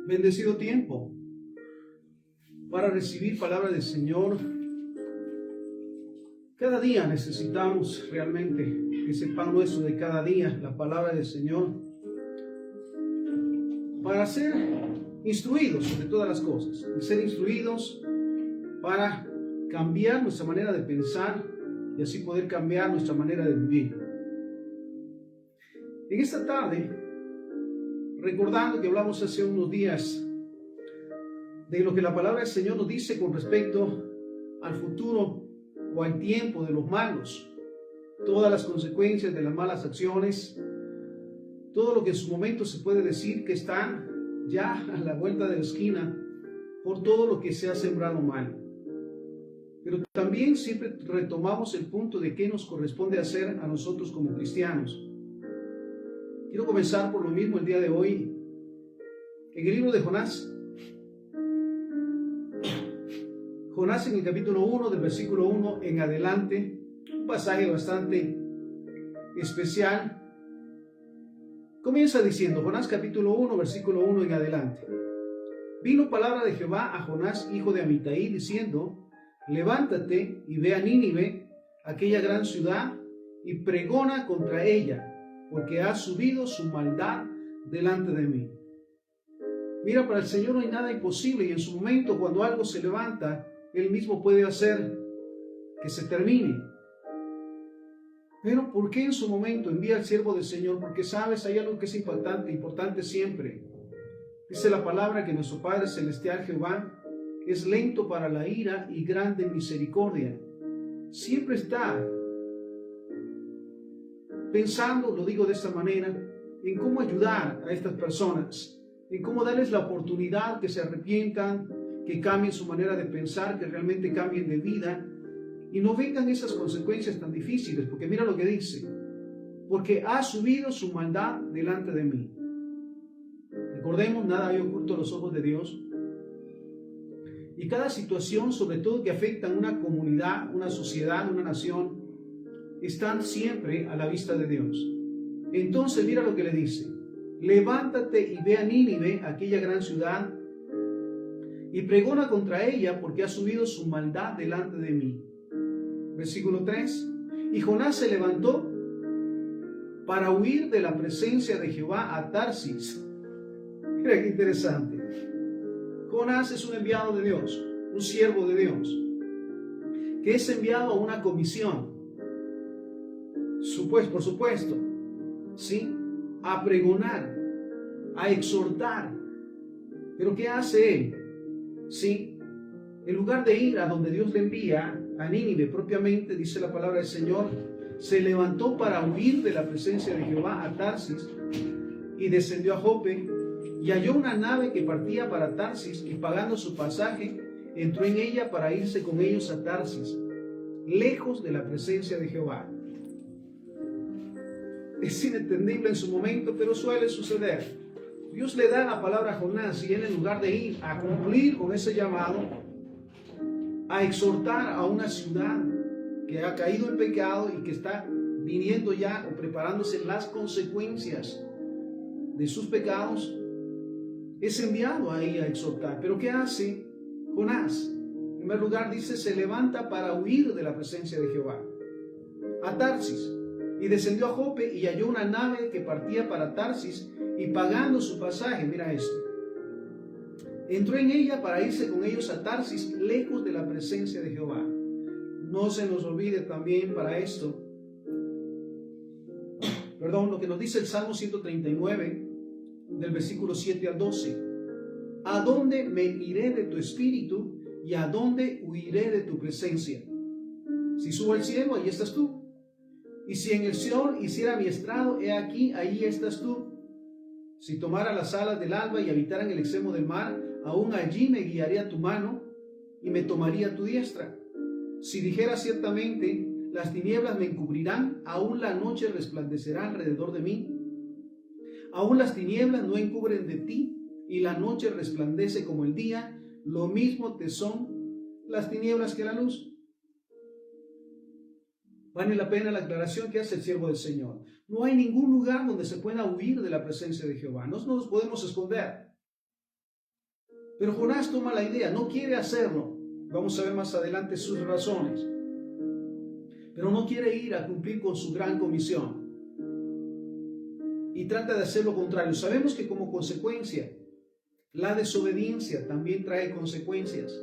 bendecido tiempo para recibir palabra del Señor. Cada día necesitamos realmente ese pan nuestro de cada día, la palabra del Señor, para ser instruidos sobre todas las cosas, y ser instruidos para cambiar nuestra manera de pensar y así poder cambiar nuestra manera de vivir. En esta tarde, recordando que hablamos hace unos días de lo que la palabra del Señor nos dice con respecto al futuro o al tiempo de los malos, todas las consecuencias de las malas acciones, todo lo que en su momento se puede decir que están ya a la vuelta de la esquina por todo lo que se ha sembrado mal. Pero también siempre retomamos el punto de qué nos corresponde hacer a nosotros como cristianos. Quiero comenzar por lo mismo el día de hoy en el libro de Jonás. Jonás, en el capítulo 1, del versículo 1 en adelante, un pasaje bastante especial. Comienza diciendo, Jonás capítulo 1, versículo 1 en adelante. Vino palabra de Jehová a Jonás, hijo de Amitai, diciendo, levántate y ve a Nínive, aquella gran ciudad, y pregona contra ella, porque ha subido su maldad delante de mí. Mira, para el Señor no hay nada imposible, y en su momento, cuando algo se levanta, Él mismo puede hacer que se termine. Pero ¿por qué en su momento envía al siervo del Señor? Porque sabes, hay algo que es importante siempre. Dice la palabra que nuestro Padre Celestial Jehová es lento para la ira y grande en misericordia. Siempre está pensando, lo digo de esta manera, en cómo ayudar a estas personas, en cómo darles la oportunidad que se arrepientan, que cambien su manera de pensar, que realmente cambien de vida y no vengan esas consecuencias tan difíciles, porque mira lo que dice, porque ha subido su maldad delante de mí. Recordemos, nada hay oculto a los ojos de Dios. Y cada situación, sobre todo que afecta a una comunidad, una sociedad, una nación, están siempre a la vista de Dios. Entonces mira lo que le dice, levántate y ve a Nínive, aquella gran ciudad, y pregona contra ella, porque ha subido su maldad delante de mí. Versículo 3. Y Jonás se levantó para huir de la presencia de Jehová a Tarsis. Mira qué interesante. Jonás es un enviado de Dios, un siervo de Dios, que es enviado a una comisión. Por supuesto, ¿sí? A pregonar, a exhortar. Pero ¿qué hace él? ¿Sí? En lugar de ir a donde Dios le envía, a Nínive propiamente, dice la palabra del Señor, se levantó para huir de la presencia de Jehová a Tarsis y descendió a Jope y halló una nave que partía para Tarsis y pagando su pasaje, entró en ella para irse con ellos a Tarsis, lejos de la presencia de Jehová. Es inentendible en su momento, pero suele suceder. Dios le da la palabra a Jonás y él, en lugar de ir a cumplir con ese llamado, a exhortar a una ciudad que ha caído en pecado y que está viniendo ya o preparándose las consecuencias de sus pecados, es enviado ahí a exhortar. Pero ¿qué hace Jonás? En primer lugar dice, se levanta para huir de la presencia de Jehová a Tarsis. Y descendió a Jope y halló una nave que partía para Tarsis y pagando su pasaje, mira esto, entró en ella para irse con ellos a Tarsis, lejos de la presencia de Jehová. No se nos olvide también para esto, lo que nos dice el Salmo 139, del versículo 7 al 12. ¿A dónde me iré de tu espíritu y a dónde huiré de tu presencia? Si subo al cielo, allí estás tú. Y si en el Seol hiciera mi estrado, he aquí, allí estás tú. Si tomara las alas del alba y habitara en el extremo del mar, aún allí me guiaría tu mano y me tomaría tu diestra. Si dijera ciertamente, las tinieblas me encubrirán, aún la noche resplandecerá alrededor de mí. Aún las tinieblas no encubren de ti, y la noche resplandece como el día, lo mismo te son las tinieblas que la luz. Vale la pena la aclaración que hace el siervo del Señor. No hay ningún lugar donde se pueda huir de la presencia de Jehová. No nos podemos esconder. Pero Jonás toma la idea, no quiere hacerlo. Vamos a ver más adelante sus razones. Pero no quiere ir a cumplir con su gran comisión. Y trata de hacer lo contrario. Sabemos que como consecuencia, la desobediencia también trae consecuencias.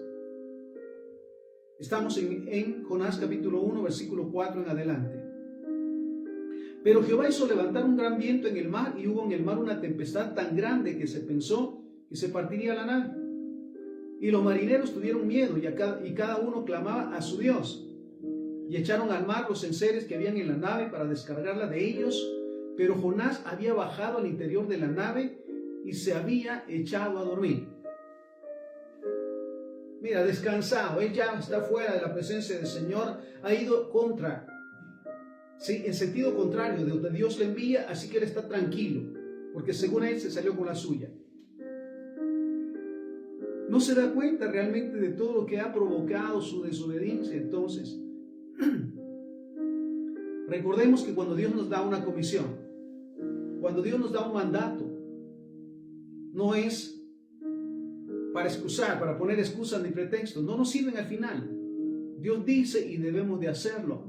Estamos en Jonás capítulo 1, versículo 4 en adelante. Pero Jehová hizo levantar un gran viento en el mar, y hubo en el mar una tempestad tan grande que se pensó que se partiría la nave. Y los marineros tuvieron miedo, y cada uno clamaba a su Dios. Y echaron al mar los enseres que habían en la nave para descargarla de ellos. Pero Jonás había bajado al interior de la nave y se había echado a dormir. Mira, descansado, él ya está fuera de la presencia del Señor, ha ido contra, sí, en sentido contrario de donde Dios le envía, así que él está tranquilo, porque según él se salió con la suya. No se da cuenta realmente de todo lo que ha provocado su desobediencia. Entonces, recordemos que cuando Dios nos da una comisión, cuando Dios nos da un mandato, no es para excusar, para poner excusas ni pretextos, no nos sirven al final. Dios dice y debemos de hacerlo.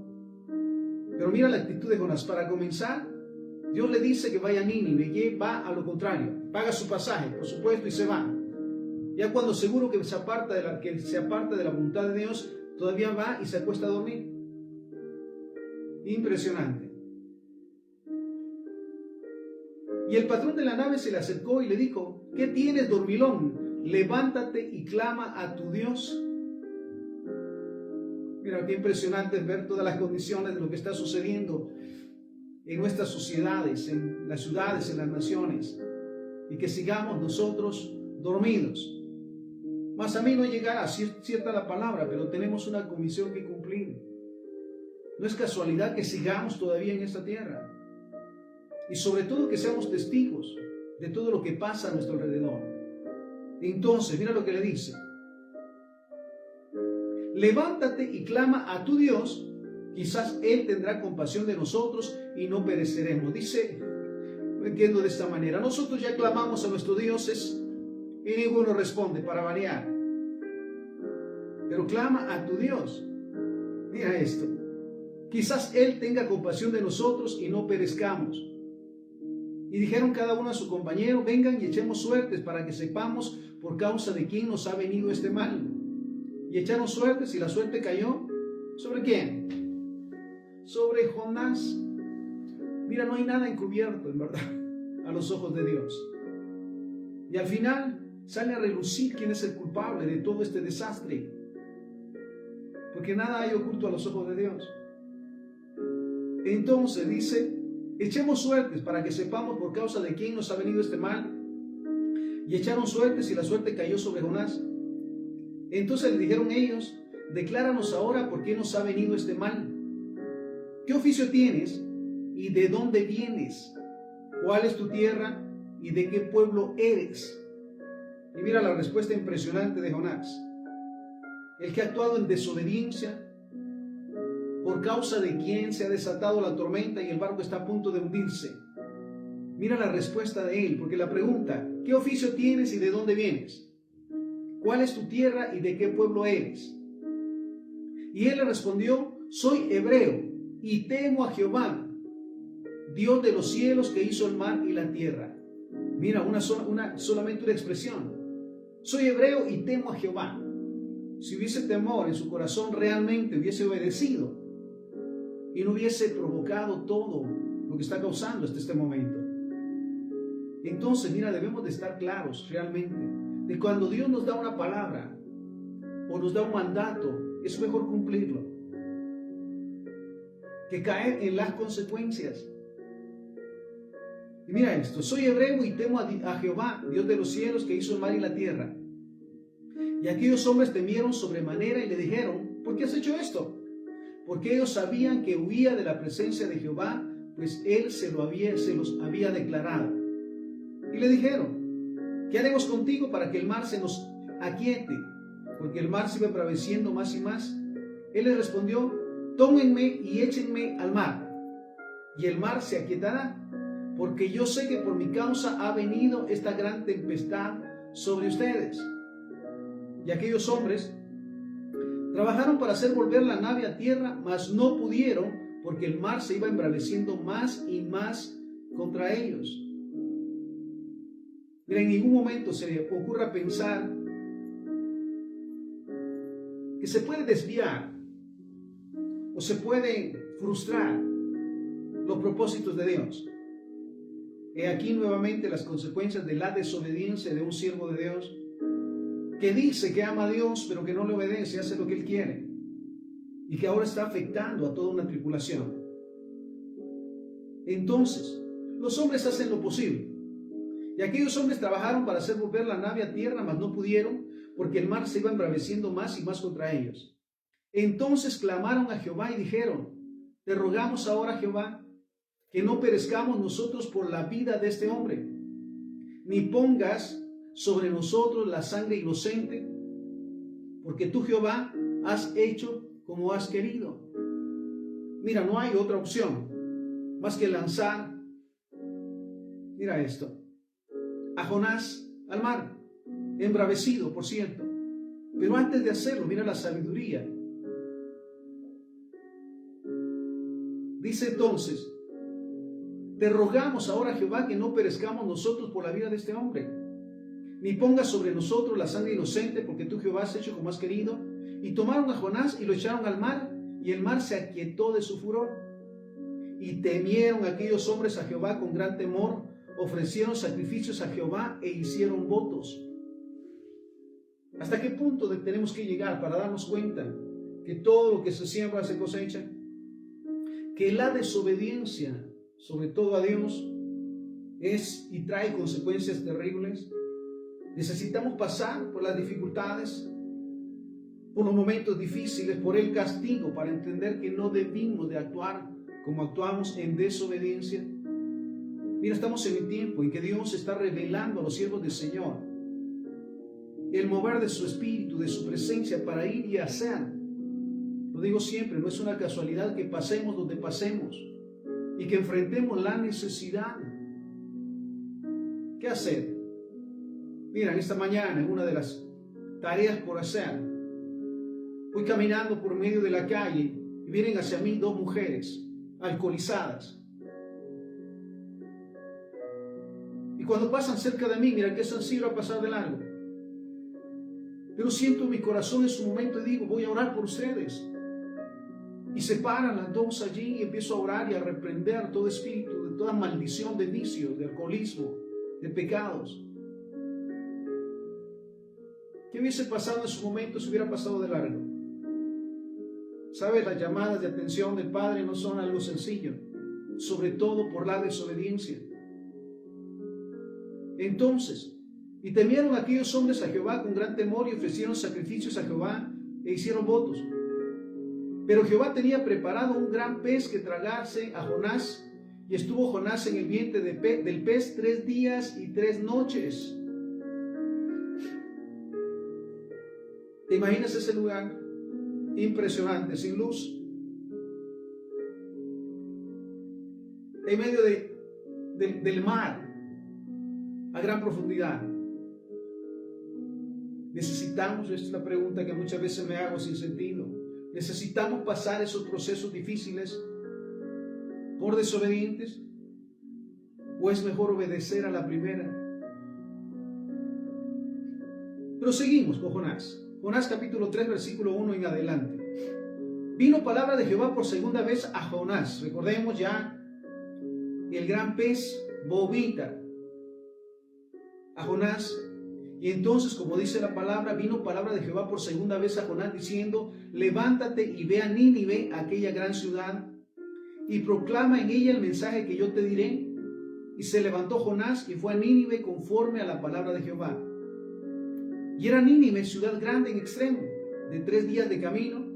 Pero mira la actitud de Jonás. Para comenzar, Dios le dice que vaya a Nínive, y va a lo contrario, paga su pasaje, por supuesto, y se va. Ya cuando seguro que se aparta de la voluntad de Dios, todavía va y se acuesta a dormir. Impresionante. Y el patrón de la nave se le acercó y le dijo: ¿qué tienes, dormilón? Levántate y clama a tu Dios. Mira, qué impresionante es ver todas las condiciones de lo que está sucediendo en nuestras sociedades, en las ciudades, en las naciones, y que sigamos nosotros dormidos. Mas a mí no llegará, cierta la palabra, pero tenemos una comisión que cumplir. No es casualidad que sigamos todavía en esta tierra. Y sobre todo que seamos testigos de todo lo que pasa a nuestro alrededor. Entonces, mira lo que le dice: levántate y clama a tu Dios, quizás Él tendrá compasión de nosotros y no pereceremos. Dice, no entiendo de esta manera, nosotros ya clamamos a nuestros dioses y ninguno responde, para variar. Pero clama a tu Dios. Mira esto: quizás Él tenga compasión de nosotros y no perezcamos. Y dijeron cada uno a su compañero: vengan y echemos suertes para que sepamos por causa de quién nos ha venido este mal. Y echaron suertes, y la suerte cayó ¿sobre quién? Sobre Jonás. Mira, no hay nada encubierto, en verdad, a los ojos de Dios. Y al final sale a relucir quién es el culpable de todo este desastre, porque nada hay oculto a los ojos de Dios. Entonces dice: echemos suertes para que sepamos por causa de quién nos ha venido este mal. Y echaron suertes, y la suerte cayó sobre Jonás. Entonces le dijeron ellos: decláranos ahora por qué nos ha venido este mal. ¿Qué oficio tienes y de dónde vienes? ¿Cuál es tu tierra y de qué pueblo eres? Y mira la respuesta impresionante de Jonás. El que ha actuado en desobediencia, por causa de quien se ha desatado la tormenta y el barco está a punto de hundirse. Mira la respuesta de él, porque la pregunta: ¿qué oficio tienes y de dónde vienes? ¿Cuál es tu tierra y de qué pueblo eres? Y él le respondió: soy hebreo y temo a Jehová, Dios de los cielos, que hizo el mar y la tierra. Mira, solamente una expresión: soy hebreo y temo a Jehová. Si hubiese temor en su corazón, realmente hubiese obedecido y no hubiese provocado todo lo que está causando hasta este momento. Entonces, mira, debemos de estar claros realmente de cuando Dios nos da una palabra o nos da un mandato, es mejor cumplirlo que caer en las consecuencias. Y mira esto: soy hebreo y temo a Jehová, Dios de los cielos, que hizo el mar y la tierra. Y aquellos hombres temieron sobremanera y le dijeron: ¿por qué has hecho esto? Porque ellos sabían que huía de la presencia de Jehová, pues él se los había declarado. Y le dijeron: ¿qué haremos contigo para que el mar se nos aquiete? Porque el mar se iba embraveciendo más y más. Él les respondió: tómenme y échenme al mar, y el mar se aquietará, porque yo sé que por mi causa ha venido esta gran tempestad sobre ustedes. Y aquellos hombres trabajaron para hacer volver la nave a tierra, mas no pudieron, porque el mar se iba embraveciendo más y más contra ellos. Mira, en ningún momento se le ocurra pensar que se puede desviar o se puede frustrar los propósitos de Dios. He aquí nuevamente las consecuencias de la desobediencia de un siervo de Dios que dice que ama a Dios, pero que no le obedece, hace lo que él quiere, y que ahora está afectando a toda una tripulación. Entonces, los hombres hacen lo posible. Y aquellos hombres trabajaron para hacer volver la nave a tierra, mas no pudieron, porque el mar se iba embraveciendo más y más contra ellos. Entonces clamaron a Jehová y dijeron: te rogamos ahora, Jehová, que no perezcamos nosotros por la vida de este hombre, ni pongas sobre nosotros la sangre inocente, porque tú, Jehová, has hecho como has querido. Mira, no hay otra opción más que lanzar, mira esto, a Jonás al mar, embravecido, por cierto. Pero antes de hacerlo, mira la sabiduría. Dice entonces: te rogamos ahora, Jehová, que no perezcamos nosotros por la vida de este hombre, ni pongas sobre nosotros la sangre inocente, porque tú, Jehová, has hecho como has querido. Y tomaron a Jonás y lo echaron al mar, y el mar se aquietó de su furor. Y temieron aquellos hombres a Jehová con gran temor, ofrecieron sacrificios a Jehová e hicieron votos. ¿Hasta qué punto tenemos que llegar para darnos cuenta que todo lo que se siembra se cosecha? Que la desobediencia, sobre todo a Dios, es y trae consecuencias terribles. Necesitamos pasar por las dificultades, por los momentos difíciles, por el castigo, para entender que no debimos de actuar como actuamos en desobediencia. Mira, estamos en el tiempo en que Dios está revelando a los siervos del Señor el mover de su espíritu, de su presencia, para ir y hacer. Lo digo siempre, no es una casualidad que pasemos donde pasemos y que enfrentemos la necesidad. ¿Qué hacer? Mira, esta mañana, en una de las tareas por hacer, voy caminando por medio de la calle y vienen hacia mí dos mujeres alcoholizadas. Y cuando pasan cerca de mí, mira qué sencillo a pasar de largo. Pero siento en mi corazón en su momento y digo: voy a orar por ustedes. Y se paran las dos allí y empiezo a orar y a reprender todo espíritu, de toda maldición de vicios, de alcoholismo, de pecados. ¿Qué hubiese pasado en su momento si hubiera pasado de largo? ¿Sabes? Las llamadas de atención del Padre no son algo sencillo, sobre todo por la desobediencia. Entonces, y temieron aquellos hombres a Jehová con gran temor y ofrecieron sacrificios a Jehová e hicieron votos. Pero Jehová tenía preparado un gran pez que tragase a Jonás, y estuvo Jonás en el vientre del pez 3 días y 3 noches. ¿Te imaginas ese lugar? Impresionante, sin luz, en medio del mar, a gran profundidad. Necesitamos, esta es la pregunta que muchas veces me hago sin sentido, necesitamos pasar esos procesos difíciles por desobedientes, o es mejor obedecer a la primera. Pero seguimos con Jonás. Jonás capítulo 3, versículo 1 en adelante. Vino palabra de Jehová por segunda vez a Jonás. Recordemos ya, el gran pez vomita a Jonás. Y entonces, como dice la palabra, vino palabra de Jehová por segunda vez a Jonás diciendo: levántate y ve a Nínive, aquella gran ciudad, y proclama en ella el mensaje que yo te diré. Y se levantó Jonás y fue a Nínive conforme a la palabra de Jehová. Y era Nínive ciudad grande en extremo, de 3 días de camino.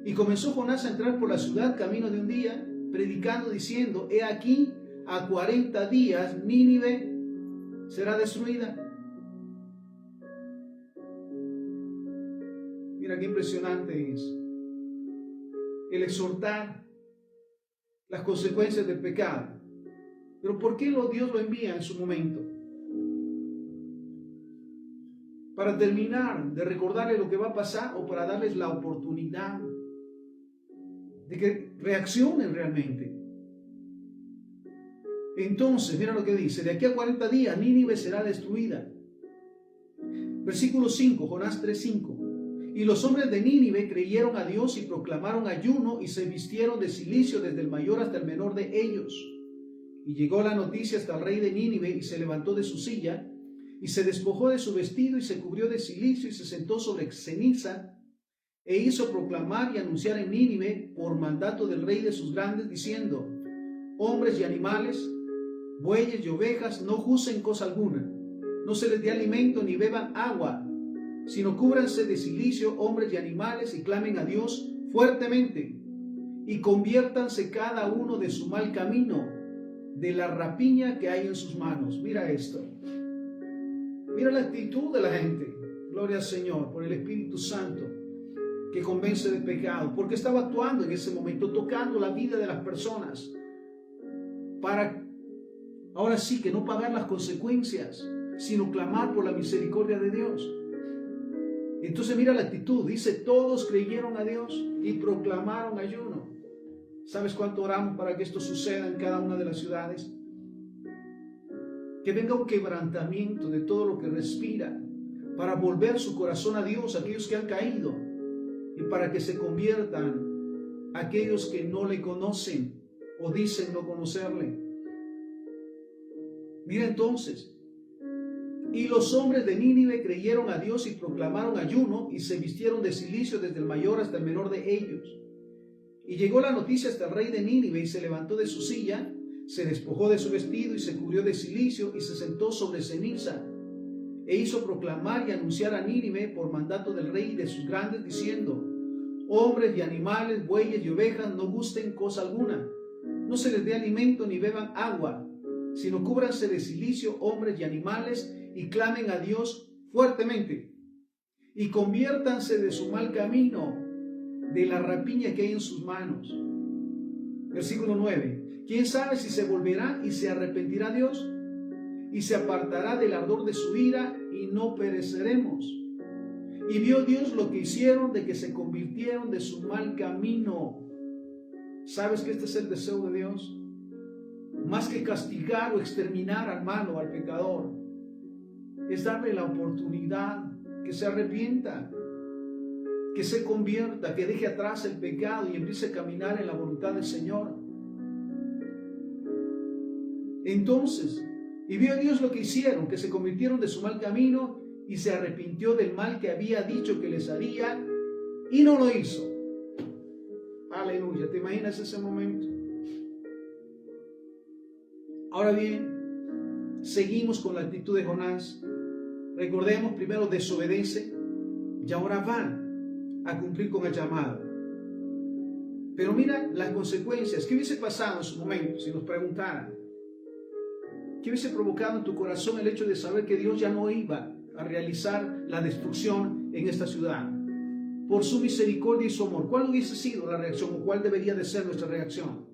Y comenzó Jonás a entrar por la ciudad camino de un día, predicando diciendo: he aquí, a 40 días Nínive será destruida. Mira qué impresionante es el exhortar las consecuencias del pecado. Pero ¿por qué Dios lo envía en su momento? para terminar de recordarles lo que va a pasar o para darles la oportunidad de que reaccionen realmente. Entonces, mira lo que dice, de aquí a 40 días Nínive será destruida. Versículo 5, Jonás 3:5. Y los hombres de Nínive creyeron a Dios y proclamaron ayuno y se vistieron de cilicio desde el mayor hasta el menor de ellos. Y llegó la noticia hasta el rey de Nínive y se levantó de su silla y se despojó de su vestido y se cubrió de cilicio y se sentó sobre ceniza e hizo proclamar y anunciar en Nínive por mandato del rey de sus grandes diciendo: hombres y animales, bueyes y ovejas no juzguen cosa alguna, no se les dé alimento ni beban agua, sino cúbranse de cilicio hombres y animales y clamen a Dios fuertemente y conviértanse cada uno de su mal camino, de la rapiña que hay en sus manos. Mira esto, mira la actitud de la gente. Gloria al Señor por el Espíritu Santo que convence del pecado, porque estaba actuando en ese momento, tocando la vida de las personas para ahora sí que no pagar las consecuencias, sino clamar por la misericordia de Dios. Entonces mira la actitud, dice, todos creyeron a Dios y proclamaron ayuno. ¿Sabes cuánto oramos para que esto suceda en cada una de las ciudades? Que venga un quebrantamiento de todo lo que respira, para volver su corazón a Dios, aquellos que han caído, y para que se conviertan aquellos que no le conocen o dicen no conocerle. Mira entonces, y los hombres de Nínive creyeron a Dios y proclamaron ayuno y se vistieron de cilicio desde el mayor hasta el menor de ellos. Y llegó la noticia hasta el rey de Nínive y se levantó de su silla, se despojó de su vestido y se cubrió de cilicio y se sentó sobre ceniza e hizo proclamar y anunciar a Nínive por mandato del rey y de sus grandes diciendo: hombres y animales, bueyes y ovejas no gusten cosa alguna, no se les dé alimento ni beban agua, sino cúbranse de cilicio hombres y animales y clamen a Dios fuertemente y conviértanse de su mal camino, de la rapiña que hay en sus manos. Versículo 9. ¿Quién sabe si se volverá y se arrepentirá Dios y se apartará del ardor de su ira y no pereceremos? Y vio Dios lo que hicieron, de que se convirtieron de su mal camino. ¿Sabes que este es el deseo de Dios? Más que castigar o exterminar al malo, al pecador, es darle la oportunidad que se arrepienta, que se convierta, que deje atrás el pecado y empiece a caminar en la voluntad del Señor. Entonces, y vio Dios lo que hicieron, que se convirtieron de su mal camino y se arrepintió del mal que había dicho que les haría y no lo hizo. Aleluya, ¿te imaginas ese momento? Ahora bien, seguimos con la actitud de Jonás. Recordemos, primero desobedece y ahora van a cumplir con el llamado. Pero mira las consecuencias. ¿Qué hubiese pasado en su momento si nos preguntaran? ¿Qué hubiese provocado en tu corazón el hecho de saber que Dios ya no iba a realizar la destrucción en esta ciudad? Por su misericordia y su amor, ¿cuál hubiese sido la reacción o cuál debería de ser nuestra reacción?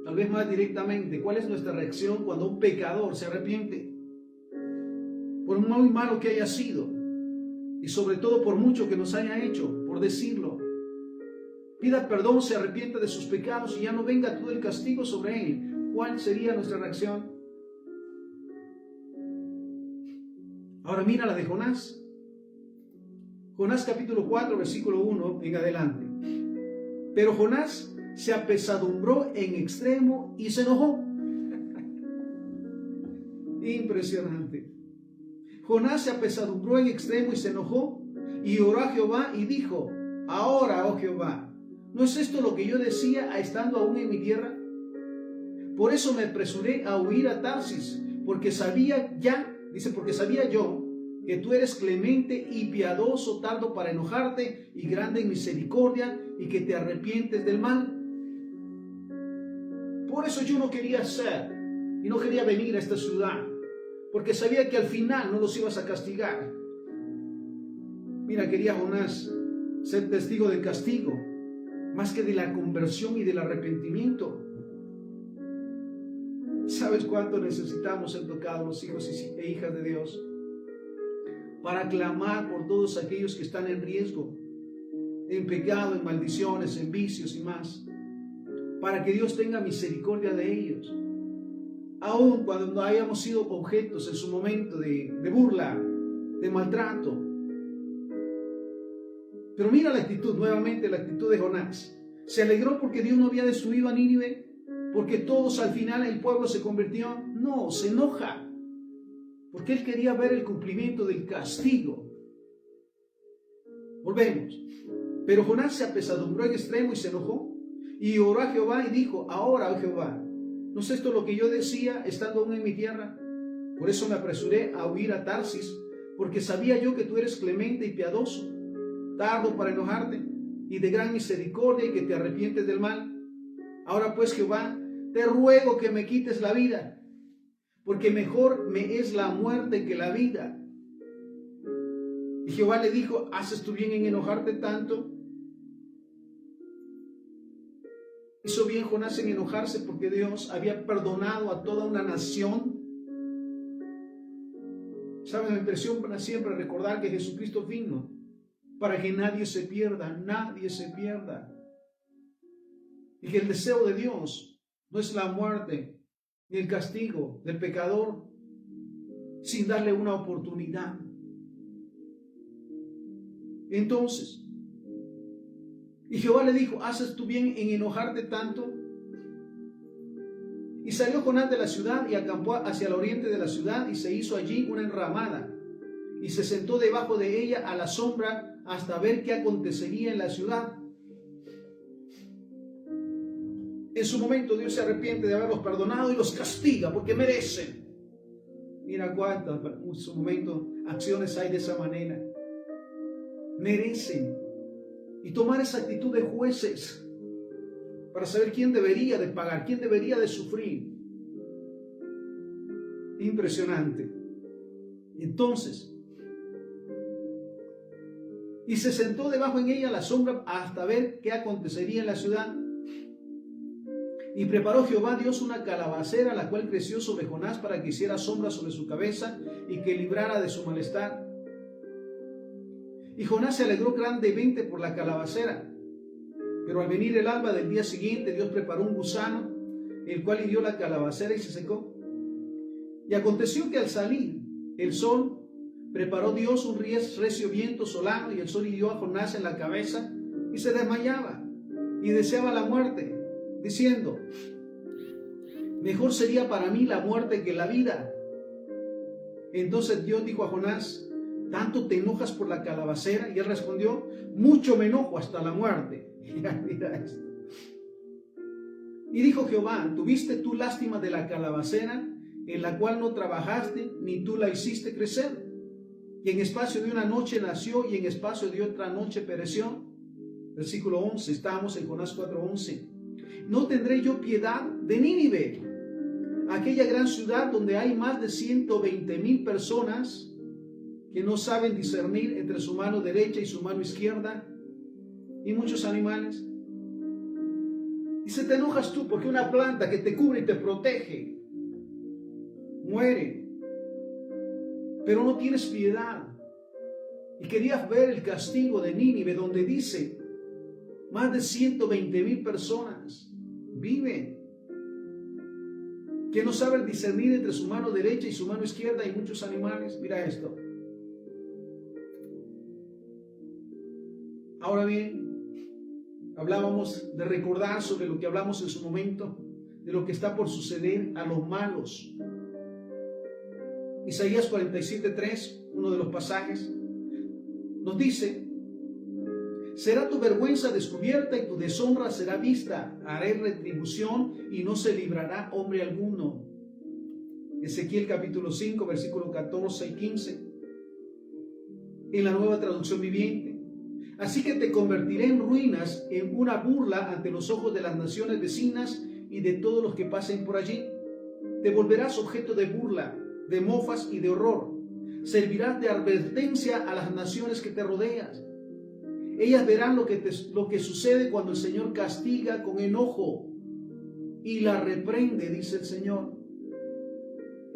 Tal vez más directamente, ¿cuál es nuestra reacción cuando un pecador se arrepiente? Por muy malo que haya sido y sobre todo por mucho que nos haya hecho, por decirlo. Pida perdón, se arrepienta de sus pecados y ya no venga todo el castigo sobre él. ¿Cuál sería nuestra reacción? Ahora mira la de Jonás. Jonás capítulo 4, versículo 1 en adelante. Pero Jonás se apesadumbró en extremo y se enojó. Impresionante. Jonás se apesadumbró en extremo y se enojó y oró a Jehová y dijo: ahora, oh Jehová, ¿no es esto lo que yo decía estando aún en mi tierra? Por eso me apresuré a huir a Tarsis, porque sabía yo que tú eres clemente y piadoso, tardo para enojarte y grande en misericordia, y que te arrepientes del mal. Por eso yo no quería ser y no quería venir a esta ciudad, porque sabía que al final no los ibas a castigar. Mira, quería Jonás ser testigo del castigo, más que de la conversión y del arrepentimiento. ¿Sabes cuánto necesitamos ser tocados los hijos e hijas de Dios? Para clamar por todos aquellos que están en riesgo, en pecado, en maldiciones, en vicios y más. Para que Dios tenga misericordia de ellos. Aun cuando hayamos sido objetos en su momento de burla, de maltrato. Pero mira la actitud, nuevamente la actitud de Jonás. ¿Se alegró porque Dios no había destruido a Nínive? ¿Porque todos al final el pueblo se convirtió? No, se enoja. Porque él quería ver el cumplimiento del castigo. Volvemos. Pero Jonás se apesadumbró en extremo y se enojó. Y oró a Jehová y dijo: ahora, oh Jehová, ¿no es esto lo que yo decía estando aún en mi tierra? Por eso me apresuré a huir a Tarsis, porque sabía yo que tú eres clemente y piadoso, tardo para enojarte y de gran misericordia, y que te arrepientes del mal. Ahora pues, Jehová, te ruego que me quites la vida, porque mejor me es la muerte que la vida. Y Jehová le dijo: ¿haces tú bien en enojarte tanto? Hizo bien Jonás en enojarse porque Dios había perdonado a toda una nación. ¿Sabes? Me impresiona siempre recordar que Jesucristo vino para que nadie se pierda, nadie se pierda. Y que el deseo de Dios no es la muerte ni el castigo del pecador sin darle una oportunidad. Entonces, y Jehová le dijo: ¿haces tú bien en enojarte tanto? Y salió Jonás de la ciudad y acampó hacia el oriente de la ciudad, y se hizo allí una enramada, y se sentó debajo de ella a la sombra hasta ver qué acontecería en la ciudad. En su momento Dios se arrepiente de haberlos perdonado y los castiga porque merecen. Mira cuántas en su momento acciones hay de esa manera. Merecen. Y tomar esa actitud de jueces para saber quién debería de pagar, quién debería de sufrir. Impresionante. Entonces, y se sentó debajo en ella la sombra hasta ver qué acontecería en la ciudad. Y preparó Jehová Dios una calabacera, la cual creció sobre Jonás para que hiciera sombra sobre su cabeza y que librara de su malestar. Y Jonás se alegró grandemente por la calabacera. Pero al venir el alba del día siguiente, Dios preparó un gusano, el cual hirió la calabacera y se secó. Y aconteció que al salir el sol, preparó Dios un recio viento solano, y el sol hirió a Jonás en la cabeza, y se desmayaba, y deseaba la muerte, diciendo: mejor sería para mí la muerte que la vida. Entonces Dios dijo a Jonás: ¿tanto te enojas por la calabacera? Y él respondió: mucho me enojo hasta la muerte. Mira esto. Y dijo Jehová: ¿tuviste tú lástima de la calabacera, en la cual no trabajaste, ni tú la hiciste crecer? Y en espacio de una noche nació, y en espacio de otra noche pereció. Versículo 11, estamos en Jonás 4:11. ¿No tendré yo piedad de Nínive, aquella gran ciudad donde hay más de 120,000 personas que no saben discernir entre su mano derecha y su mano izquierda, y muchos animales? Dice: te enojas tú porque una planta que te cubre y te protege muere, pero no tienes piedad. Y querías ver el castigo de Nínive, donde dice: más de 120,000 personas viven, que no saben discernir entre su mano derecha y su mano izquierda, y muchos animales. Mira esto. Ahora bien, hablábamos de recordar sobre lo que hablamos en su momento, de lo que está por suceder a los malos. Isaías 47:3, uno de los pasajes, nos dice: será tu vergüenza descubierta y tu deshonra será vista. Haré retribución y no se librará hombre alguno. Ezequiel capítulo 5, versículos 14 y 15. En la Nueva Traducción Viviente. Así que te convertiré en ruinas, en una burla ante los ojos de las naciones vecinas y de todos los que pasen por allí. Te volverás objeto de burla, de mofas y de horror. Servirás de advertencia a las naciones que te rodeas. Ellas verán lo que sucede cuando el Señor castiga con enojo y la reprende, dice el Señor.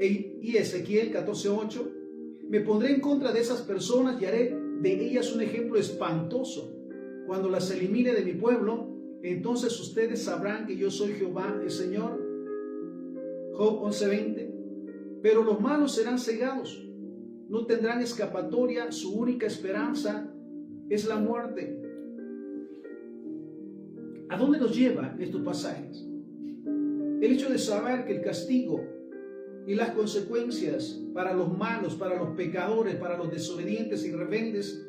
y Ezequiel 14:8, me pondré en contra de esas personas y haré de ellas un ejemplo espantoso. Cuando las elimine de mi pueblo, entonces ustedes sabrán que yo soy Jehová, el Señor. Job 11:20. Pero los malos serán cegados, no tendrán escapatoria, su única esperanza es la muerte. ¿A dónde nos llevan estos pasajes? El hecho de saber que el castigo y las consecuencias para los malos, para los pecadores, para los desobedientes y rebeldes,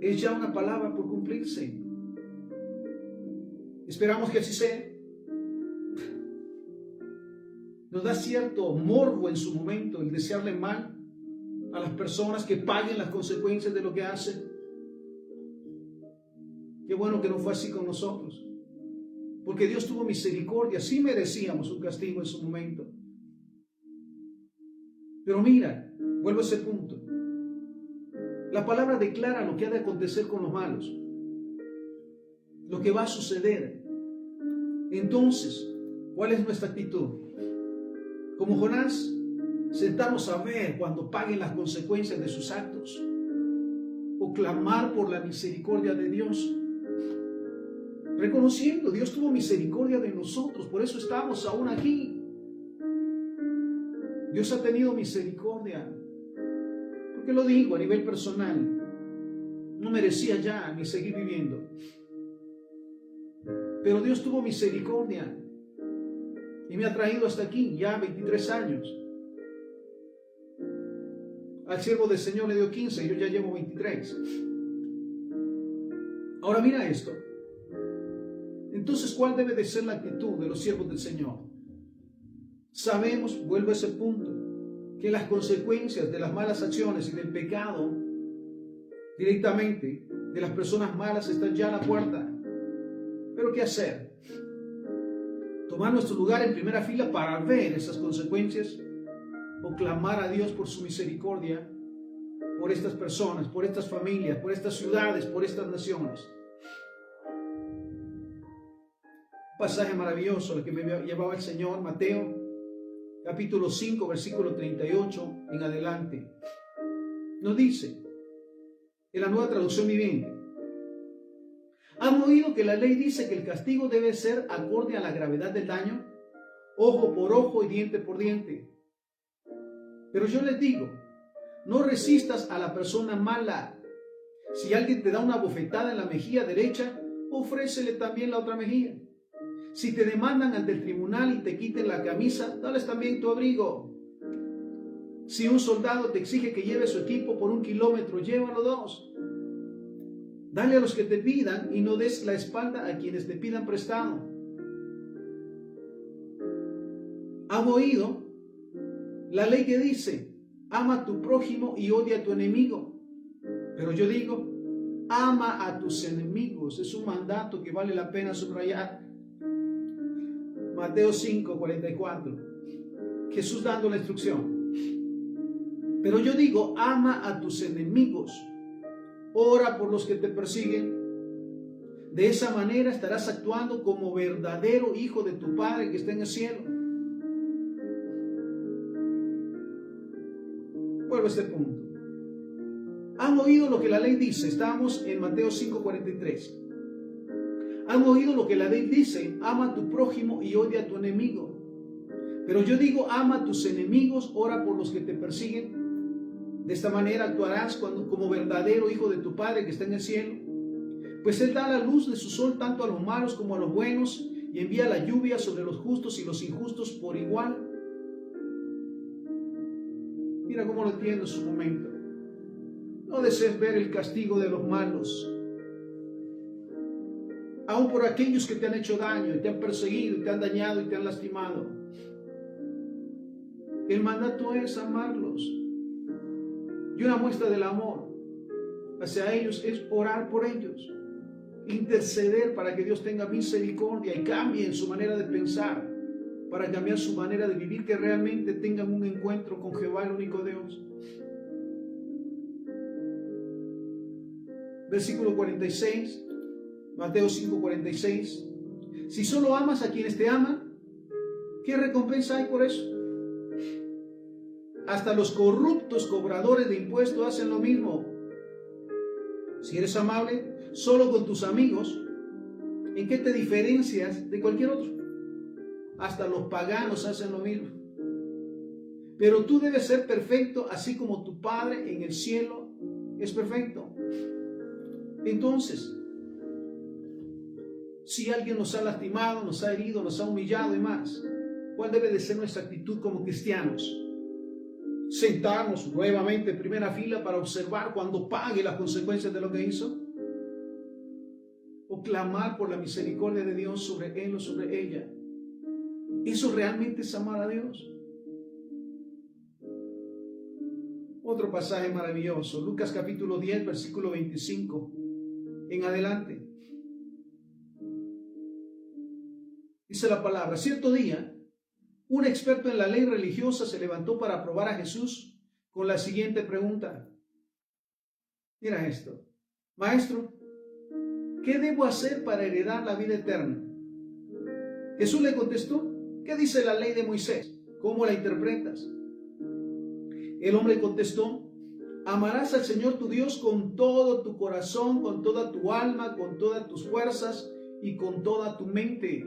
es ya una palabra por cumplirse. Esperamos que así sea. Nos da cierto morbo en su momento el desearle mal a las personas, que paguen las consecuencias de lo que hacen. Qué bueno que no fue así con nosotros, porque Dios tuvo misericordia. Sí merecíamos un castigo en su momento. Pero mira, vuelvo a ese punto. La palabra declara lo que ha de acontecer con los malos, lo que va a suceder. Entonces, ¿cuál es nuestra actitud? Como Jonás, sentarnos a ver cuando paguen las consecuencias de sus actos, o clamar por la misericordia de Dios, reconociendo, Dios tuvo misericordia de nosotros, por eso estamos aún aquí. Dios ha tenido misericordia. Porque lo digo a nivel personal, no merecía ya ni seguir viviendo, pero Dios tuvo misericordia y me ha traído hasta aquí, ya 23 años. Al siervo del Señor le dio 15, yo ya llevo 23. Ahora mira esto. Entonces, ¿cuál debe de ser la actitud de los siervos del Señor? Sabemos, vuelvo a ese punto, que las consecuencias de las malas acciones y del pecado directamente de las personas malas están ya a la puerta. Pero ¿qué hacer? Tomar nuestro lugar en primera fila para ver esas consecuencias, o clamar a Dios por su misericordia, por estas personas, por estas familias, por estas ciudades, por estas naciones. Un pasaje maravilloso al que me llevaba el Señor, Mateo capítulo 5, versículo 38 en adelante. Nos dice, en la Nueva Traducción Viviente: ¿han oído que la ley dice que el castigo debe ser acorde a la gravedad del daño? Ojo por ojo y diente por diente. Pero yo les digo, no resistas a la persona mala. Si alguien te da una bofetada en la mejilla derecha, ofrécele también la otra mejilla. Si te demandan ante el tribunal y te quiten la camisa, dales también tu abrigo. Si un soldado te exige que lleves su equipo por 1 kilómetro, llévalo 2. Dale a los que te pidan y no des la espalda a quienes te pidan prestado. ¿Han oído la ley que dice, ama a tu prójimo y odia a tu enemigo? Pero yo digo, ama a tus enemigos. Es un mandato que vale la pena subrayar. Mateo 5, 44. Jesús dando la instrucción. Pero yo digo, ama a tus enemigos. Ora por los que te persiguen. De esa manera estarás actuando como verdadero hijo de tu Padre que está en el cielo. Vuelvo a este punto. ¿Han oído lo que la ley dice? Estamos en Mateo 5, 43. ¿Han oído lo que la ley dice? Ama a tu prójimo y odia a tu enemigo. Pero yo digo, ama a tus enemigos, ora por los que te persiguen. De esta manera actuarás como verdadero hijo de tu Padre que está en el cielo. Pues Él da la luz de su sol tanto a los malos como a los buenos, y envía la lluvia sobre los justos y los injustos por igual. Mira cómo lo entiendo en su momento. No desees ver el castigo de los malos. Aún por aquellos que te han hecho daño, y te han perseguido, y te han dañado y te han lastimado. El mandato es amarlos. Y una muestra del amor hacia ellos es orar por ellos. Interceder para que Dios tenga misericordia y cambie en su manera de pensar, para cambiar su manera de vivir, que realmente tengan un encuentro con Jehová, el único Dios. Versículo 46. Mateo 5, 46. Si solo amas a quienes te aman, ¿qué recompensa hay por eso? Hasta los corruptos cobradores de impuestos hacen lo mismo. Si eres amable solo con tus amigos, ¿en qué te diferencias de cualquier otro? Hasta los paganos hacen lo mismo. Pero tú debes ser perfecto, así como tu Padre en el cielo es perfecto. Entonces, si alguien nos ha lastimado, nos ha herido, nos ha humillado y más, ¿cuál debe de ser nuestra actitud como cristianos? ¿Sentarnos nuevamente en primera fila para observar cuando pague las consecuencias de lo que hizo? ¿O clamar por la misericordia de Dios sobre él o sobre ella? ¿Eso realmente es amar a Dios? Otro pasaje maravilloso, Lucas capítulo 10, versículo 25 en adelante. Dice la palabra: cierto día, un experto en la ley religiosa se levantó para probar a Jesús con la siguiente pregunta. Mira esto: Maestro, ¿qué debo hacer para heredar la vida eterna? Jesús le contestó: ¿qué dice la ley de Moisés? ¿Cómo la interpretas? El hombre contestó: amarás al Señor tu Dios con todo tu corazón, con toda tu alma, con todas tus fuerzas y con toda tu mente.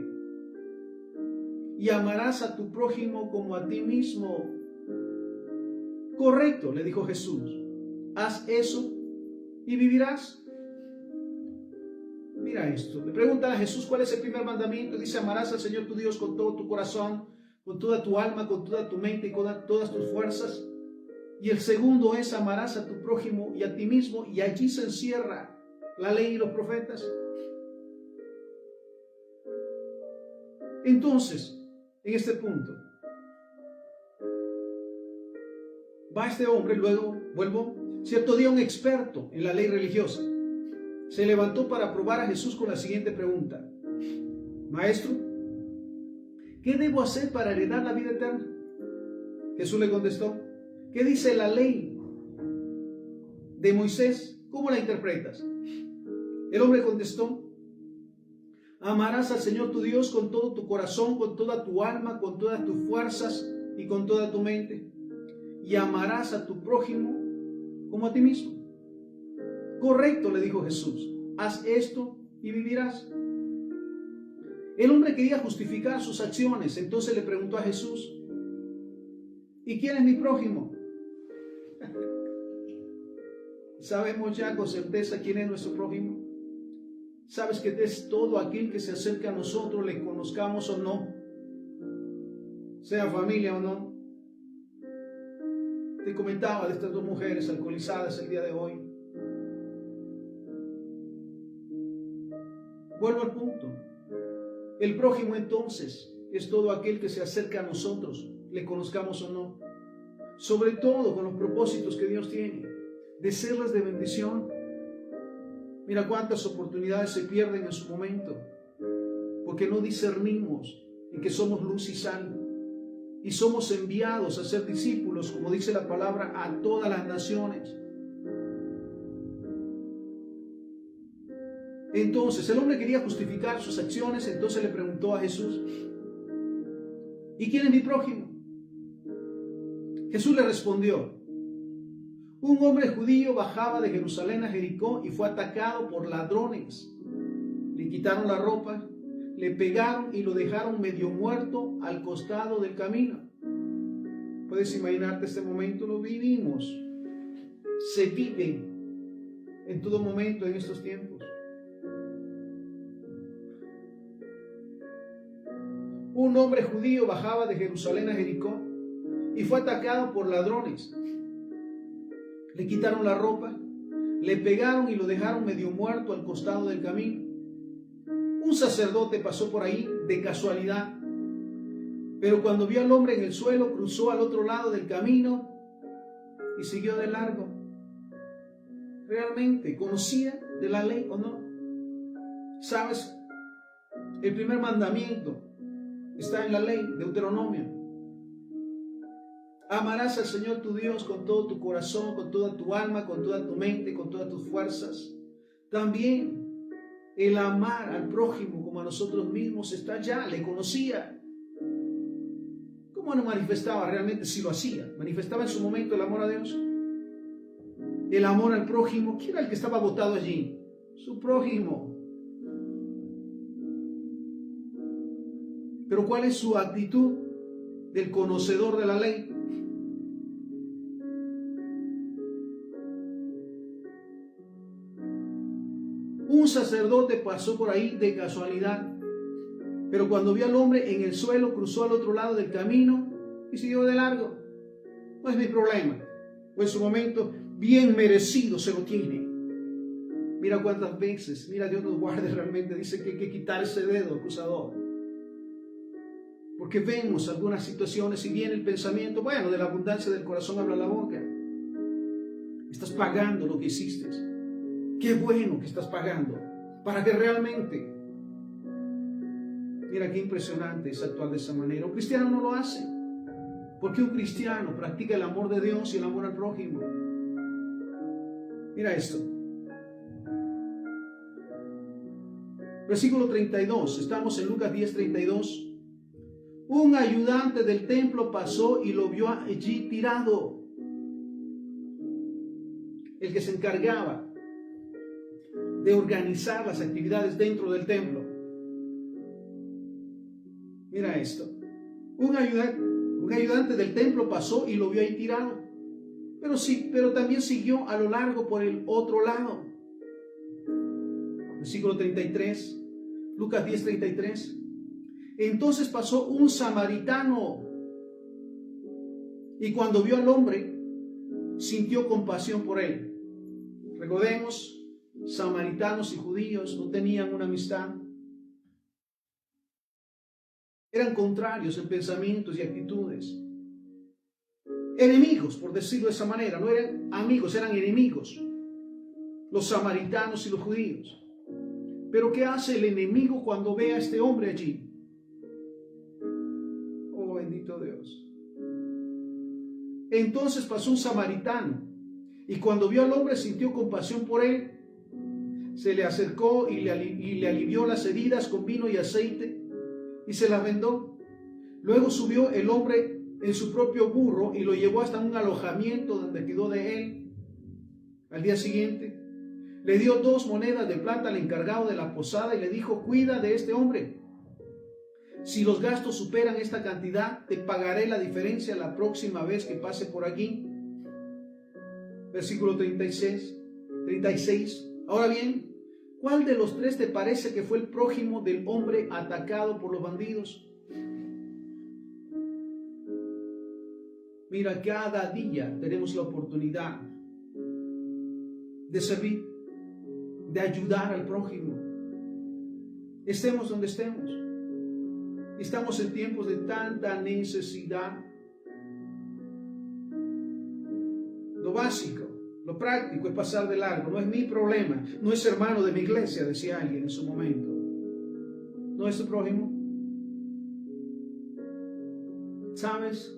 Y amarás a tu prójimo como a ti mismo. Correcto, le dijo Jesús. Haz eso y vivirás. Mira esto. Le preguntan a Jesús cuál es el primer mandamiento. Dice: amarás al Señor tu Dios con todo tu corazón, con toda tu alma, con toda tu mente y con todas tus fuerzas. Y el segundo es: amarás a tu prójimo y a ti mismo. Y allí se encierra la ley y los profetas. Entonces, en este punto, va este hombre, cierto día un experto en la ley religiosa se levantó para probar a Jesús con la siguiente pregunta: Maestro, ¿qué debo hacer para heredar la vida eterna? Jesús le contestó: ¿qué dice la ley de Moisés? ¿Cómo la interpretas? El hombre contestó: amarás al Señor tu Dios con todo tu corazón, con toda tu alma, con todas tus fuerzas y con toda tu mente. Y amarás a tu prójimo como a ti mismo. Correcto, le dijo Jesús. Haz esto y vivirás. El hombre quería justificar sus acciones, entonces le preguntó a Jesús: ¿y quién es mi prójimo? ¿Sabemos ya con certeza quién es nuestro prójimo? ¿Sabes que es todo aquel que se acerca a nosotros, le conozcamos o no? Sea familia o no. Te comentaba de estas dos mujeres alcoholizadas el día de hoy. Vuelvo al punto. El prójimo entonces es todo aquel que se acerca a nosotros, le conozcamos o no. Sobre todo con los propósitos que Dios tiene de serles de bendición. Mira cuántas oportunidades se pierden en su momento porque no discernimos en que somos luz y sal y somos enviados a ser discípulos, como dice la palabra, a todas las naciones. Entonces el hombre quería justificar sus acciones, entonces le preguntó a Jesús: ¿y quién es mi prójimo? Jesús le respondió: un hombre judío bajaba de Jerusalén a Jericó y fue atacado por ladrones. Le quitaron la ropa, le pegaron y lo dejaron medio muerto al costado del camino. Puedes imaginarte este momento, lo vivimos. Se vive en todo momento en estos tiempos. Un hombre judío bajaba de Jerusalén a Jericó y fue atacado por ladrones. Le quitaron la ropa, le pegaron y lo dejaron medio muerto al costado del camino. Un sacerdote pasó por ahí de casualidad, pero cuando vio al hombre en el suelo, cruzó al otro lado del camino y siguió de largo. ¿Realmente conocía de la ley o no? ¿Sabes? El primer mandamiento está en la ley, Deuteronomio. Amarás al Señor tu Dios con todo tu corazón, con toda tu alma, con toda tu mente, con todas tus fuerzas. También el amar al prójimo como a nosotros mismos está ya, le conocía. ¿Cómo Bueno, manifestaba, realmente sí lo hacía. Manifestaba en su momento el amor a Dios, el amor al prójimo. ¿Quién era el que estaba botado allí? Su prójimo. Pero ¿cuál es su actitud del conocedor de la ley? Un sacerdote pasó por ahí de casualidad, pero cuando vio al hombre en el suelo, cruzó al otro lado del camino y siguió de largo. No es mi problema. O en su momento, bien merecido se lo tiene. Mira cuántas veces, mira, Dios nos guarde, realmente dice que hay que quitar ese dedo acusador. Porque vemos algunas situaciones y viene el pensamiento, bueno, de la abundancia del corazón habla la boca. Estás pagando lo que hiciste. Qué bueno que estás pagando para que realmente, mira qué impresionante es actuar de esa manera. Un cristiano no lo hace, porque un cristiano practica el amor de Dios y el amor al prójimo. Mira esto. Versículo 32, estamos en Lucas 10:32. Un ayudante del templo pasó y lo vio allí tirado. El que se encargaba de organizar las actividades dentro del templo. Mira esto. Un ayudante del templo pasó y lo vio ahí tirado. Pero también siguió a lo largo por el otro lado. Versículo 33. Lucas 10:33. Entonces pasó un samaritano y cuando vio al hombre, sintió compasión por él. Recordemos, samaritanos y judíos no tenían una amistad. Eran contrarios en pensamientos y actitudes. Enemigos, por decirlo de esa manera. No eran amigos, eran enemigos. Los samaritanos y los judíos. Pero ¿qué hace el enemigo cuando ve a este hombre allí? Oh, bendito Dios. Entonces pasó un samaritano y cuando vio al hombre sintió compasión por él. Se le acercó y le alivió las heridas con vino y aceite y se las vendó. Luego subió el hombre en su propio burro y lo llevó hasta un alojamiento donde quedó de él. Al día siguiente le dio 2 monedas de plata al encargado de la posada y le dijo: cuida de este hombre. Si los gastos superan esta cantidad, te pagaré la diferencia la próxima vez que pase por aquí. Versículo 36. Ahora bien, ¿cuál de los 3 te parece que fue el prójimo del hombre atacado por los bandidos? Mira, cada día tenemos la oportunidad de servir, de ayudar al prójimo. Estemos donde estemos. Estamos en tiempos de tanta necesidad. Lo básico, lo práctico es pasar de largo. No es mi problema. No es hermano de mi iglesia, decía alguien en su momento. ¿No es tu prójimo? ¿Sabes?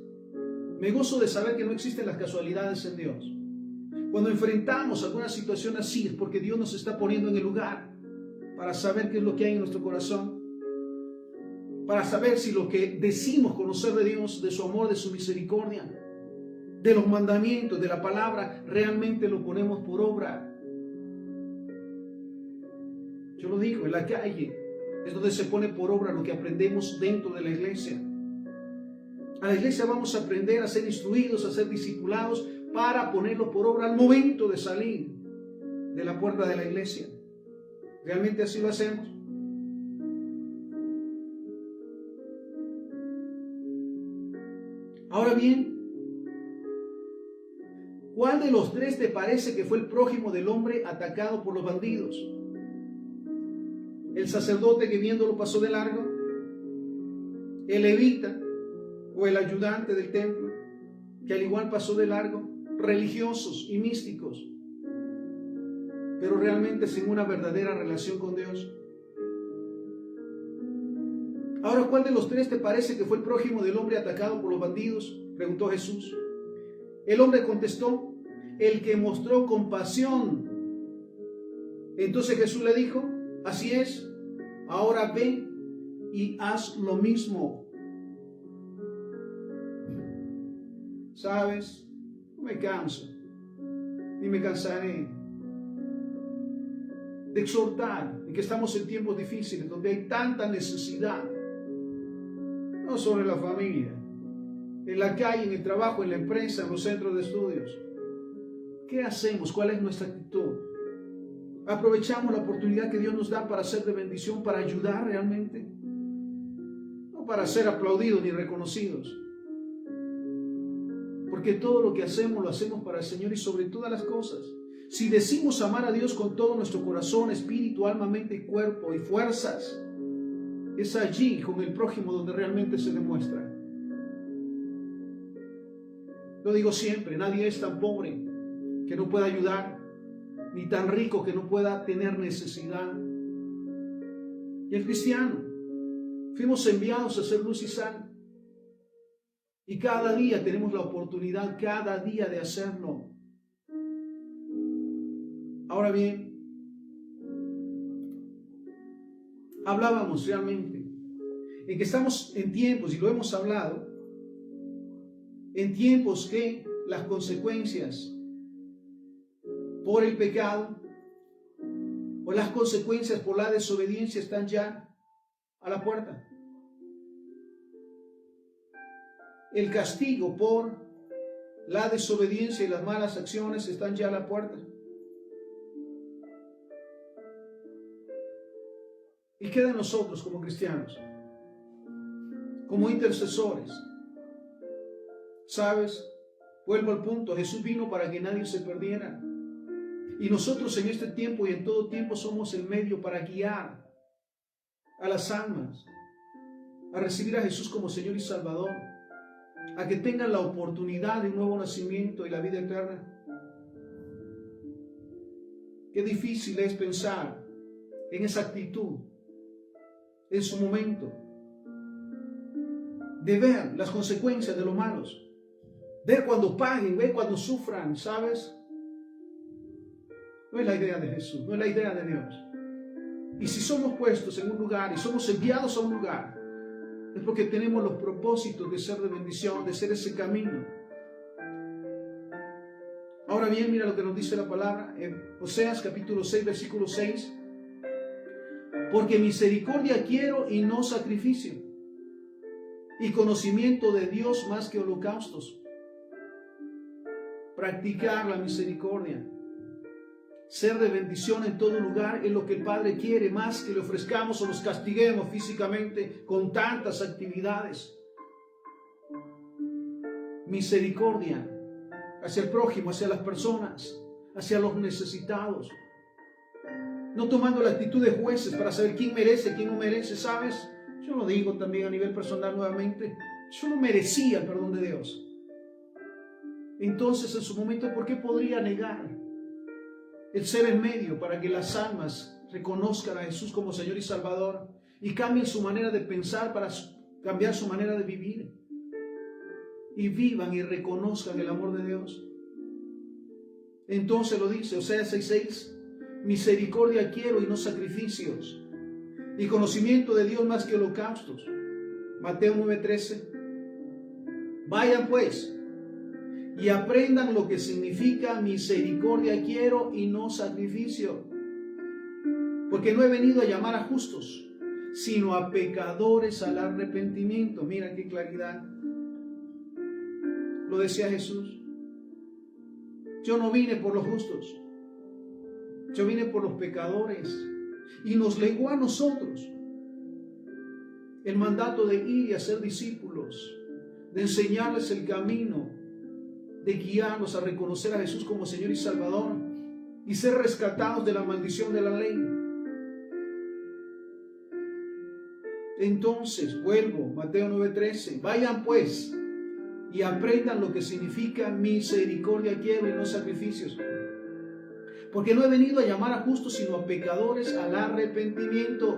Me gozo de saber que no existen las casualidades en Dios. Cuando enfrentamos alguna situación así es porque Dios nos está poniendo en el lugar para saber qué es lo que hay en nuestro corazón, para saber si lo que decimos conocer de Dios, de su amor, de su misericordia, de los mandamientos, de la palabra, realmente lo ponemos por obra. Yo lo digo, en la calle es donde se pone por obra lo que aprendemos dentro de la iglesia. A la iglesia vamos a aprender a ser instruidos, a ser discipulados para ponerlo por obra al momento de salir de la puerta de la iglesia. ¿Realmente así lo hacemos? Ahora bien, ¿cuál de los 3 te parece que fue el prójimo del hombre atacado por los bandidos? ¿El sacerdote que viéndolo pasó de largo? ¿El levita o el ayudante del templo que al igual pasó de largo? Religiosos y místicos, pero realmente sin una verdadera relación con Dios. Ahora, ¿cuál de los 3 te parece que fue el prójimo del hombre atacado por los bandidos?, preguntó Jesús. El hombre contestó: el que mostró compasión. Entonces Jesús le dijo: así es, ahora ve y haz lo mismo. ¿sabes? No me canso, ni me cansaré de exhortar de que estamos en tiempos difíciles, donde hay tanta necesidad, no solo en la familia, en la calle, en el trabajo, en la empresa, en los centros de estudios. ¿Qué hacemos? ¿Cuál es nuestra actitud? ¿Aprovechamos la oportunidad que Dios nos da para ser de bendición, para ayudar realmente? No para ser aplaudidos ni reconocidos. Porque todo lo que hacemos, lo hacemos para el Señor y sobre todas las cosas. Si decimos amar a Dios con todo nuestro corazón, espíritu, alma, mente, cuerpo y fuerzas, es allí con el prójimo donde realmente se demuestra. Lo digo siempre, nadie es tan pobre que no pueda ayudar, ni tan rico que no pueda tener necesidad. Y el cristiano, fuimos enviados a ser luz y sal. Y cada día tenemos la oportunidad, cada día de hacerlo. Ahora bien, hablábamos realmente en que estamos en tiempos, y lo hemos hablado, en tiempos que las consecuencias por el pecado o las consecuencias por la desobediencia están ya a la puerta. El castigo por la desobediencia y las malas acciones están ya a la puerta. Y queda en nosotros como cristianos, como intercesores. ¿Sabes? Vuelvo al punto, Jesús vino para que nadie se perdiera. Y nosotros en este tiempo y en todo tiempo somos el medio para guiar a las almas a recibir a Jesús como Señor y Salvador, a que tengan la oportunidad de un nuevo nacimiento y la vida eterna. Qué difícil es pensar en esa actitud en su momento, de ver las consecuencias de los malos, ver cuando paguen, ver cuando sufran, ¿sabes? No es la idea de Jesús, no es la idea de Dios. Y si somos puestos en un lugar y somos enviados a un lugar, es porque tenemos los propósitos de ser de bendición, de ser ese camino. Ahora bien, mira lo que nos dice la palabra en Oseas capítulo 6, versículo 6. Porque misericordia quiero y no sacrificio, y conocimiento de Dios más que holocaustos. Practicar la misericordia, ser de bendición en todo lugar es lo que el Padre quiere, más que le ofrezcamos o nos castiguemos físicamente con tantas actividades. Misericordia hacia el prójimo, hacia las personas, hacia los necesitados. No tomando la actitud de jueces para saber quién merece, quién no merece, ¿sabes? Yo lo digo también a nivel personal nuevamente. Yo no merecía el perdón de Dios. Entonces, en su momento, ¿por qué podría negar el ser en medio para que las almas reconozcan a Jesús como Señor y Salvador y cambien su manera de pensar para cambiar su manera de vivir? Y vivan y reconozcan el amor de Dios. Entonces lo dice Oseas 6:6. Misericordia quiero y no sacrificios, y conocimiento de Dios más que holocaustos. Mateo 9:13. Vayan pues y aprendan lo que significa misericordia quiero y no sacrificio, porque no he venido a llamar a justos, sino a pecadores al arrepentimiento. Mira qué claridad. Lo decía Jesús. Yo no vine por los justos, yo vine por los pecadores, y nos legó a nosotros el mandato de ir y hacer discípulos, de enseñarles el camino, de guiarlos a reconocer a Jesús como Señor y Salvador y ser rescatados de la maldición de la ley. Entonces, vuelvo, Mateo 9:13, vayan pues y aprendan lo que significa misericordia quiero y no sacrificios. Porque no he venido a llamar a justos, sino a pecadores al arrepentimiento.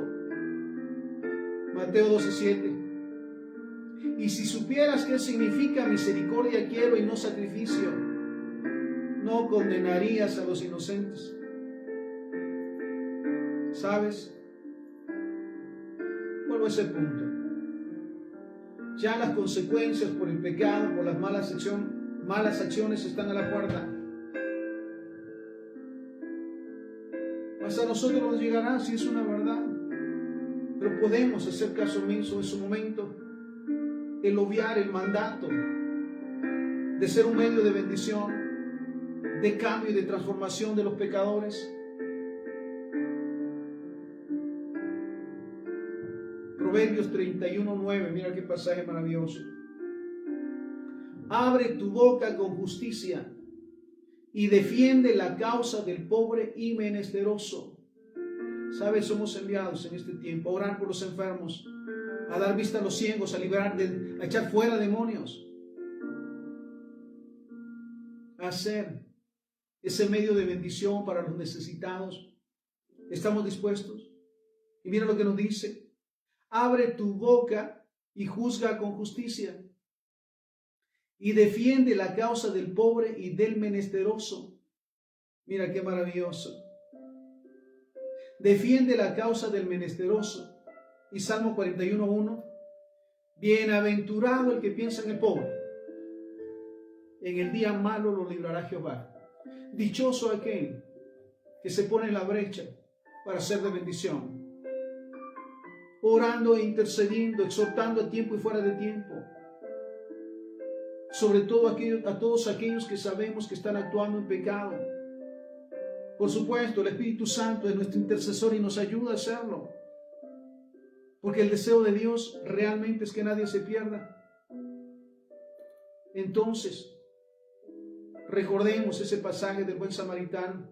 Mateo 12:7. Y si supieras qué significa misericordia quiero y no sacrificio, no condenarías a los inocentes. ¿Sabes? Vuelvo a ese punto. Ya las consecuencias por el pecado, por las malas acciones, Malas acciones están a la puerta. Mas a nosotros nos llegará si es una verdad. Pero podemos hacer caso omiso en su momento, el obviar el mandato de ser un medio de bendición, de cambio y de transformación de los pecadores. Proverbios 31:9, mira qué pasaje maravilloso. Abre tu boca con justicia y defiende la causa del pobre y menesteroso. ¿Sabes? Somos enviados en este tiempo a orar por los enfermos, a dar vista a los ciegos, a liberar, a echar fuera demonios, a hacer ese medio de bendición para los necesitados. ¿Estamos dispuestos? Y mira lo que nos dice. Abre tu boca y juzga con justicia y defiende la causa del pobre y del menesteroso. Mira qué maravilloso. Defiende la causa del menesteroso. Y Salmo 41:1. Bienaventurado el que piensa en el pobre. En el día malo lo librará Jehová. Dichoso aquel que se pone en la brecha para ser de bendición. Orando e intercediendo, exhortando a tiempo y fuera de tiempo. Sobre todo a todos aquellos que sabemos que están actuando en pecado. Por supuesto, el Espíritu Santo es nuestro intercesor y nos ayuda a hacerlo. Porque el deseo de Dios realmente es que nadie se pierda. Entonces, recordemos ese pasaje del buen samaritano.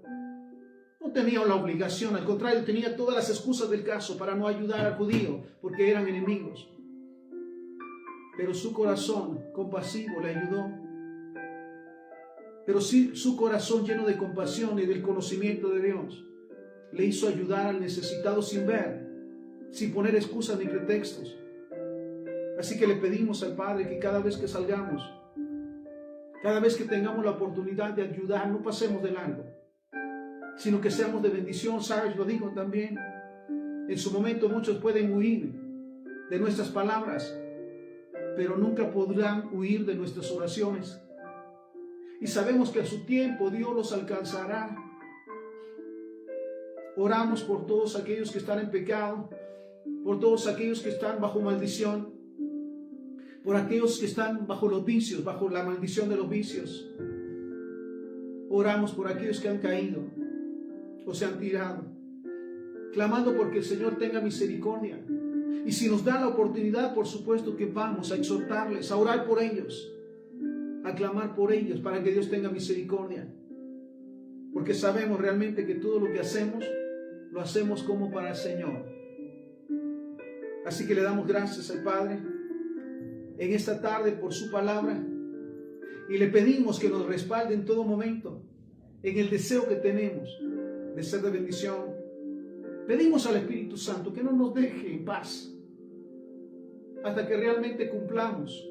No tenía la obligación, al contrario, tenía todas las excusas del caso para no ayudar al judío, porque eran enemigos. Pero su corazón compasivo le ayudó. Pero sí, su corazón lleno de compasión y del conocimiento de Dios le hizo ayudar al necesitado sin ver, sin poner excusas ni pretextos. Así que le pedimos al Padre que cada vez que salgamos, cada vez que tengamos la oportunidad de ayudar, no pasemos de largo, sino que seamos de bendición. ¿Sabes? Lo digo también. En su momento muchos pueden huir de nuestras palabras, pero nunca podrán huir de nuestras oraciones. Y sabemos que a su tiempo Dios los alcanzará. Oramos por todos aquellos que están en pecado, por todos aquellos que están bajo maldición, por aquellos que están bajo los vicios, bajo la maldición de los vicios. Oramos por aquellos que han caído o se han tirado, clamando porque el Señor tenga misericordia. Y si nos da la oportunidad, por supuesto que vamos a exhortarles, a orar por ellos, a clamar por ellos para que Dios tenga misericordia. Porque sabemos realmente que todo lo que hacemos, lo hacemos como para el Señor. Así que le damos gracias al Padre en esta tarde por su palabra y le pedimos que nos respalde en todo momento en el deseo que tenemos de ser de bendición. Pedimos al Espíritu Santo que no nos deje en paz hasta que realmente cumplamos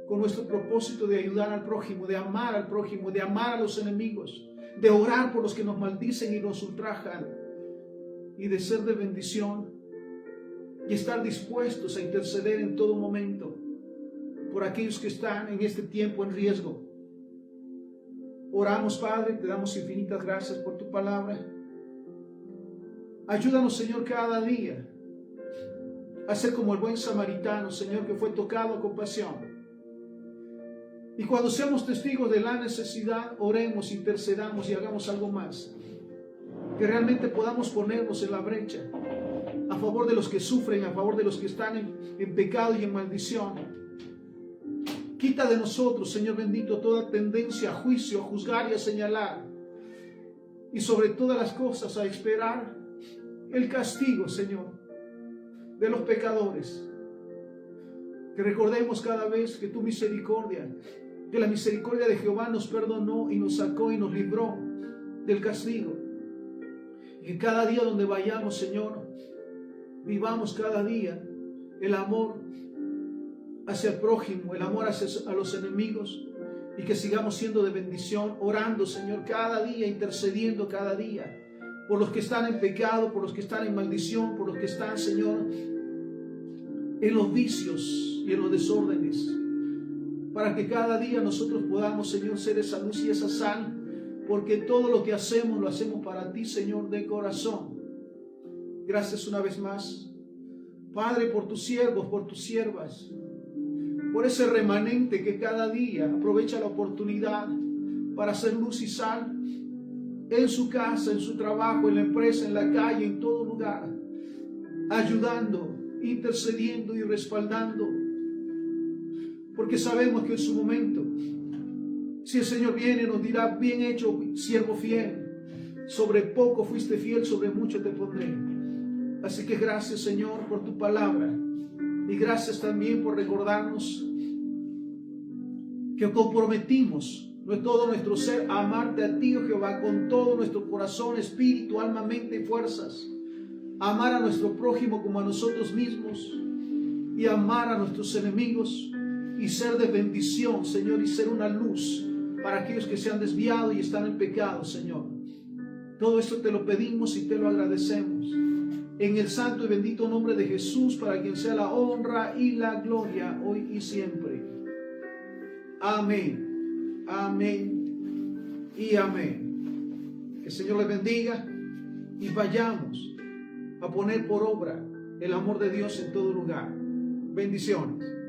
con nuestro propósito de ayudar al prójimo, de amar al prójimo, de amar a los enemigos, de orar por los que nos maldicen y nos ultrajan, y de ser de bendición y estar dispuestos a interceder en todo momento por aquellos que están en este tiempo en riesgo. Oramos, Padre, te damos infinitas gracias por tu palabra. Ayúdanos, Señor, cada día a ser como el buen samaritano, Señor, que fue tocado con pasión. Y cuando seamos testigos de la necesidad, oremos, intercedamos y hagamos algo más. Que realmente podamos ponernos en la brecha a favor de los que sufren, a favor de los que están en pecado y en maldición. Quita de nosotros, Señor bendito, toda tendencia a juicio, a juzgar y a señalar. Y sobre todas las cosas a esperar el castigo, Señor, de los pecadores. Que recordemos cada vez que tu misericordia, que la misericordia de Jehová nos perdonó y nos sacó y nos libró del castigo. Y que cada día donde vayamos, Señor, vivamos cada día el amor hacia el prójimo, el amor hacia a los enemigos, y que sigamos siendo de bendición, orando, Señor, cada día, intercediendo cada día por los que están en pecado, por los que están en maldición, por los que están, Señor, en los vicios y en los desórdenes. para que cada día nosotros podamos, Señor, ser esa luz y esa sal, porque todo lo que hacemos lo hacemos para ti, Señor, de corazón. Gracias una vez más, Padre, por tus siervos, por tus siervas, por ese remanente que cada día aprovecha la oportunidad para hacer luz y sal en su casa, en su trabajo, en la empresa, en la calle, en todo lugar, ayudando, intercediendo y respaldando, porque sabemos que en su momento, si el Señor viene, nos dirá: bien hecho, siervo fiel, sobre poco fuiste fiel, sobre mucho te pondré. Así que gracias, Señor, por tu palabra, y gracias también por recordarnos que comprometimos todo nuestro ser a amarte a ti, oh Jehová, con todo nuestro corazón, espíritu, alma, mente y fuerzas, amar a nuestro prójimo como a nosotros mismos, y amar a nuestros enemigos, y ser de bendición, Señor, y ser una luz para aquellos que se han desviado y están en pecado, Señor. Todo esto te lo pedimos y te lo agradecemos, en el santo y bendito nombre de Jesús, para quien sea la honra y la gloria hoy y siempre. Amén. Amén y amén. Que el Señor les bendiga, y vayamos a poner por obra el amor de Dios en todo lugar. Bendiciones.